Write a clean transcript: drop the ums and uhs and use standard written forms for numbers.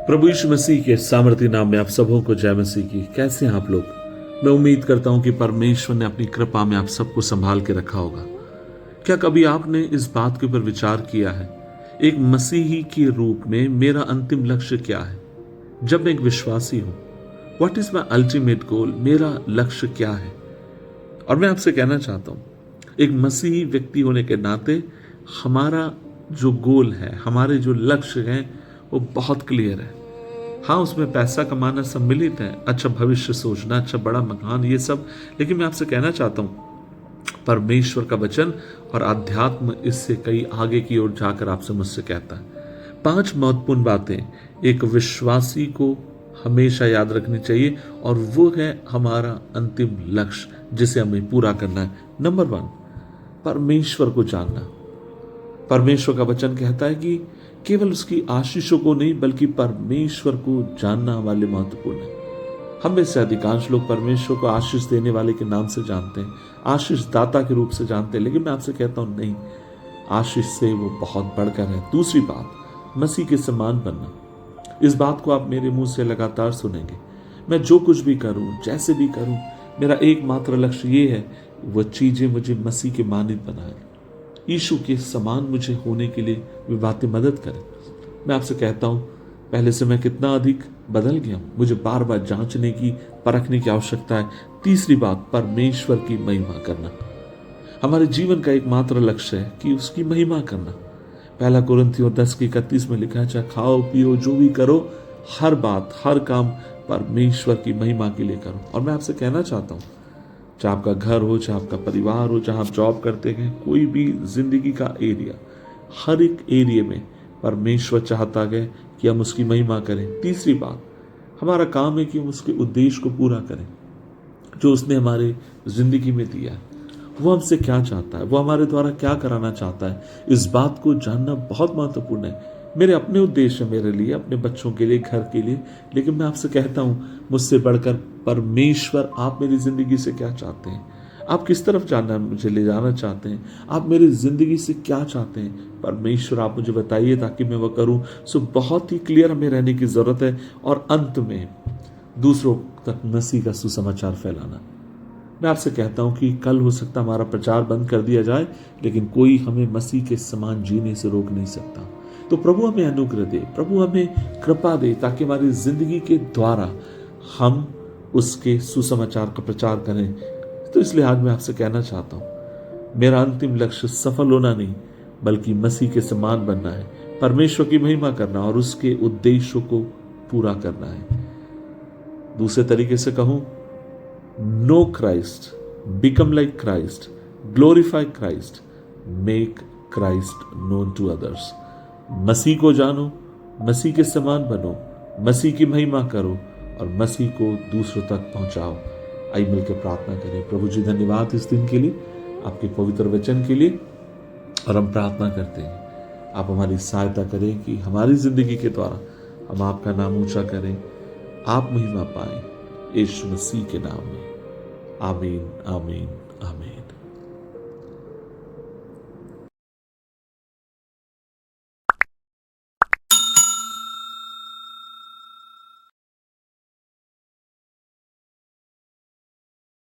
प्रभु यीशु मसीह के सामर्थी नाम में आप सबों को जय मसीह की। कैसे हैं आप लोग? मैं उम्मीद करता हूं कि परमेश्वर ने अपनी कृपा में आप सबको संभाल के रखा होगा। क्या कभी आपने इस बात के ऊपर विचार किया है, एक मसीही के रूप में मेरा अंतिम लक्ष्य क्या है? जब मैं एक विश्वासी हूं, what is my ultimate goal? मेरा लक्ष्य क्या है? और मैं आपसे कहना चाहता हूं, एक मसीही व्यक्ति होने के नाते हमारा जो गोल है, हमारे जो लक्ष्य हैं, वो बहुत क्लियर है। हाँ, उसमें पैसा कमाना सम्मिलित है, अच्छा भविष्य सोचना, अच्छा बड़ा मकान, ये सब। लेकिन मैं आपसे कहना चाहता हूं, परमेश्वर का वचन और अध्यात्म इससे कई आगे की ओर जाकर आपसे मुझसे कहता है। 5 महत्वपूर्ण बातें एक विश्वासी को हमेशा याद रखनी चाहिए, और वो है हमारा अंतिम लक्ष्य जिसे हमें पूरा करना है। नंबर 1, परमेश्वर को जानना। परमेश्वर का वचन कहता है कि केवल उसकी आशीषों को नहीं, बल्कि परमेश्वर को जानना हमारे लिए महत्वपूर्ण है। हम में से अधिकांश लोग परमेश्वर को आशीष देने वाले के नाम से जानते हैं, आशीष दाता के रूप से जानते हैं, लेकिन मैं आपसे कहता हूं नहीं, आशीष से वो बहुत बढ़कर है। दूसरी बात, मसीह के समान बनना। इस बात को आप मेरे मुंह से लगातार सुनेंगे। मैं जो कुछ भी करूं, जैसे भी करूं, मेरा एकमात्र लक्ष्य ये है, वह चीजें मुझे मसीह के मानित बनाए, यीशु के समान मुझे होने के लिए वे बातें मदद करें। मैं आपसे कहता हूं, पहले से मैं कितना अधिक बदल गया हूं। मुझे बार बार जांचने की, परखने की आवश्यकता है। तीसरी बात, परमेश्वर की महिमा करना। हमारे जीवन का एकमात्र लक्ष्य है कि उसकी महिमा करना। पहला कुरिन्थियों 10:31 में लिखा है, चाहे खाओ पियो जो भी करो, हर बात हर काम परमेश्वर की महिमा के लिए करो। और मैं आपसे कहना चाहता हूं, चाहे आपका घर हो, चाहे आपका परिवार हो, चाहे आप जॉब करते हैं, कोई भी जिंदगी का एरिया, हर एक एरिया में परमेश्वर चाहता है कि हम उसकी महिमा करें। तीसरी बात, हमारा काम है कि हम उसके उद्देश्य को पूरा करें जो उसने हमारे जिंदगी में दिया है। वो हमसे क्या चाहता है, वो हमारे द्वारा क्या कराना चाहता है, इस बात को जानना बहुत महत्वपूर्ण है। मेरे अपने उद्देश्य, मेरे लिए, अपने बच्चों के लिए, घर के लिए, लेकिन मैं आपसे कहता हूं, मुझसे बढ़कर परमेश्वर आप मेरी जिंदगी से क्या चाहते हैं, आप किस तरफ जाना मुझे ले जाना चाहते हैं, आप मेरी जिंदगी से क्या चाहते हैं, परमेश्वर आप मुझे बताइए ताकि मैं वह करूं। सो बहुत ही क्लियर हमें रहने की जरूरत है। और अंत में दूसरों तक मसीह का सुसमाचार फैलाना। मैं आपसे कहता हूं कि कल हो सकता हमारा प्रचार बंद कर दिया जाए, लेकिन कोई हमें मसीह के समान जीने से रोक नहीं सकता। तो प्रभु हमें अनुग्रह दे, प्रभु हमें कृपा दे, ताकि हमारी जिंदगी के द्वारा हम उसके सुसमाचार का प्रचार करें। तो इसलिए आज मैं आपसे कहना चाहता हूं, मेरा अंतिम लक्ष्य सफल होना नहीं, बल्कि मसीह के समान बनना है, परमेश्वर की महिमा करना और उसके उद्देश्यों को पूरा करना है। दूसरे तरीके से कहूं, no Christ, become like Christ, glorify Christ, make Christ known to others. मसीह को जानो, मसीह के समान बनो, मसीह की महिमा करो और मसीह को दूसरों तक पहुंचाओ। आइए मिलकर प्रार्थना करें। प्रभु जी, धन्यवाद इस दिन के लिए, आपके पवित्र वचन के लिए। और हम प्रार्थना करते हैं, आप हमारी सहायता करें कि हमारी जिंदगी के द्वारा हम आपका नाम ऊंचा करें, आप महिमा पाएं, यीशु मसीह के नाम में। आमीन, आमीन, आमीन।